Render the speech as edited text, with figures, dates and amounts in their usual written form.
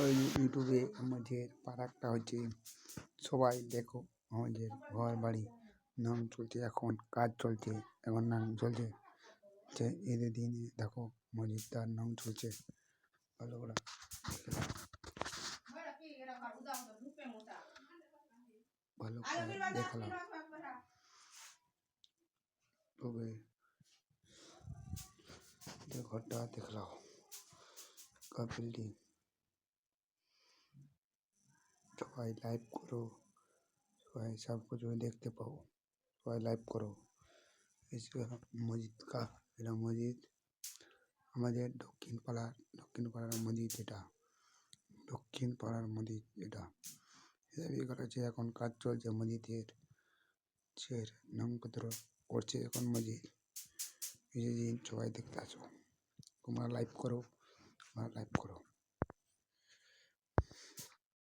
ওই ইউটিউবে আমাদের পাড়াটা হচ্ছে সবাই দেখো আমাদের ঘর বাড়ি নাম চলছে, এখন কাজ চলছে, এখন নাম চলছে যে এদের দিনে দেখো মসজিদটার নাম চলছে ভালো করে ভালো করে দেখালাম তবে ঘরটা দেখলাম বিল্ডিং সবাই লাইভ করো, সবাই সব কিছু দেখতে পাও, সবাই লাইভ করো। মসজিদ কা এটা মসজিদ আমাদের দক্ষিণ পাড়ার মসজিদ, এটা দক্ষিণ পাড়ার মসজিদ এটা বিয়ে করা হচ্ছে, এখন কাজ চলছে মসজিদের নামপত্র করছে এখন মসজিদ। এই দিন সবাই দেখতে আসো, তোমরা লাইভ করো, তোমরা লাইভ করো।